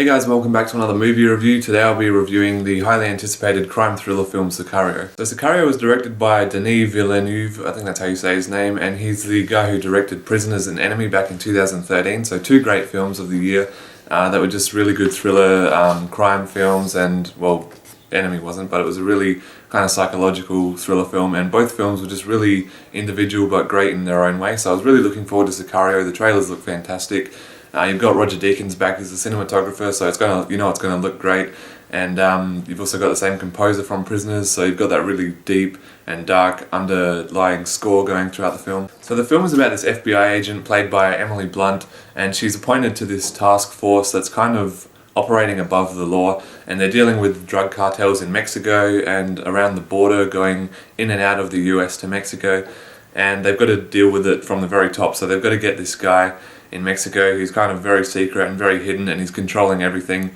Hey guys, welcome back to another movie review. Today I'll be reviewing the highly anticipated crime thriller film Sicario. So Sicario was directed by Denis Villeneuve, I think that's how you say his name, and he's the guy who directed Prisoners and Enemy back in 2013, so two great films of the year that were just really good thriller crime films. And well, Enemy wasn't, but it was a really kind of psychological thriller film, and both films were just really individual but great in their own way. So I was really looking forward to Sicario. The trailers look fantastic. You've got Roger Deakins back as the cinematographer, so it's gonna look great. And you've also got the same composer from Prisoners, so you've got that really deep and dark underlying score going throughout the film. So the film is about this FBI agent played by Emily Blunt, and she's appointed to this task force that's kind of operating above the law, and they're dealing with drug cartels in Mexico and around the border, going in and out of the US to Mexico, and they've got to deal with it from the very top. So they've got to get this guy in Mexico. He's kind of very secret and very hidden, and he's controlling everything.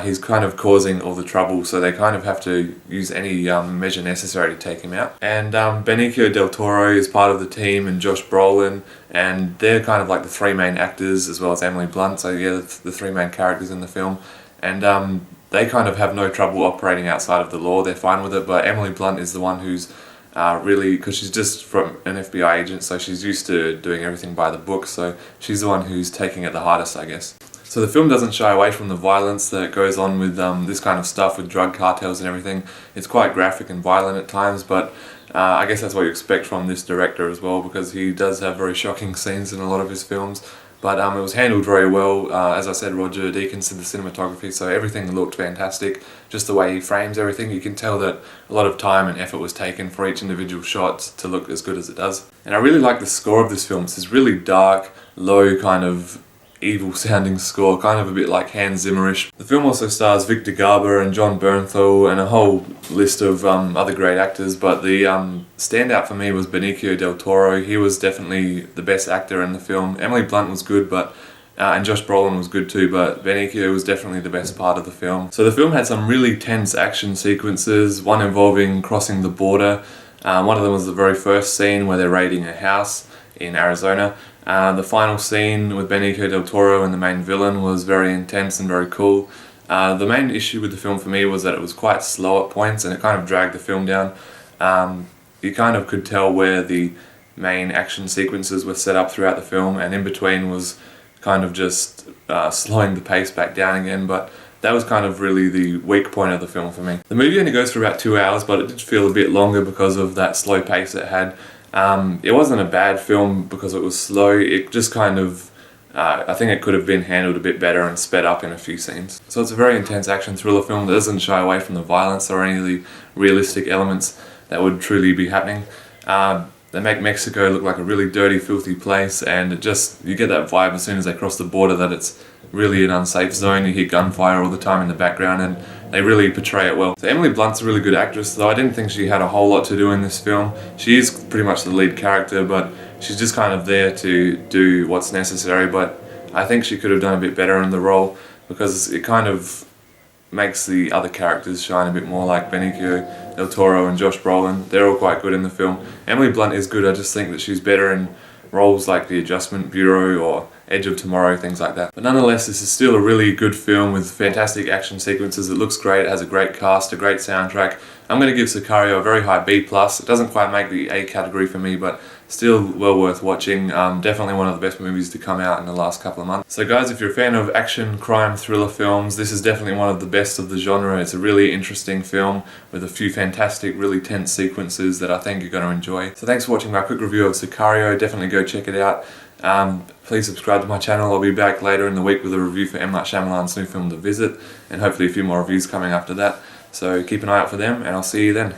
He's kind of causing all the trouble, so they kind of have to use any measure necessary to take him out. And Benicio del Toro is part of the team, and Josh Brolin, and they're kind of like the three main actors, as well as Emily Blunt, so yeah, the three main characters in the film. And they kind of have no trouble operating outside of the law. They're fine with it, but Emily Blunt is the one who's really, because she's just from an FBI agent, so she's used to doing everything by the book, so she's the one who's taking it the hardest, I guess. So the film doesn't shy away from the violence that goes on with this kind of stuff with drug cartels and everything. It's quite graphic and violent at times, but I guess that's what you expect from this director as well, because he does have very shocking scenes in a lot of his films. But it was handled very well. As I said, Roger Deakins did the cinematography, so everything looked fantastic. Just the way he frames everything, you can tell that a lot of time and effort was taken for each individual shot to look as good as it does. And I really like the score of this film. It's this really dark, low, kind of evil sounding score, kind of a bit like Hans Zimmerish. The film also stars Victor Garber and John Bernthal and a whole list of other great actors, but the standout for me was Benicio del Toro. He was definitely the best actor in the film. Emily Blunt was good, but and Josh Brolin was good too, but Benicio was definitely the best part of the film. So the film had some really tense action sequences, one involving crossing the border. One of them was the very first scene where they're raiding a house in Arizona. The final scene with Benicio del Toro and the main villain was very intense and very cool. The main issue with the film for me was that it was quite slow at points, and it kind of dragged the film down. You kind of could tell where the main action sequences were set up throughout the film, and in between was kind of just slowing the pace back down again, but that was kind of really the weak point of the film for me. The movie only goes for about 2 hours, but it did feel a bit longer because of that slow pace it had. It wasn't a bad film because it was slow. It just kind of, I think it could have been handled a bit better and sped up in a few scenes. So it's a very intense action thriller film that doesn't shy away from the violence or any of the realistic elements that would truly be happening. They make Mexico look like a really dirty, filthy place, and you get that vibe as soon as they cross the border that it's really an unsafe zone. You hear gunfire all the time in the background, and they really portray it well. So Emily Blunt's a really good actress, though I didn't think she had a whole lot to do in this film. She is pretty much the lead character, but she's just kind of there to do what's necessary, but I think she could have done a bit better in the role, because it kind of makes the other characters shine a bit more, like Benicio del Toro and Josh Brolin. They're all quite good in the film. Emily Blunt is good, I just think that she's better in roles like The Adjustment Bureau or Edge of Tomorrow, things like that. But nonetheless, this is still a really good film with fantastic action sequences. It looks great, it has a great cast, a great soundtrack. I'm going to give Sicario a very high B+. It doesn't quite make the A category for me, but still well worth watching. Definitely one of the best movies to come out in the last couple of months. So guys, if you're a fan of action, crime, thriller films, this is definitely one of the best of the genre. It's a really interesting film with a few fantastic, really tense sequences that I think you're going to enjoy. So thanks for watching my quick review of Sicario. Definitely go check it out. Please subscribe to my channel. I'll be back later in the week with a review for M. Night Shyamalan's new film The Visit, and hopefully a few more reviews coming after that. So keep an eye out for them, and I'll see you then.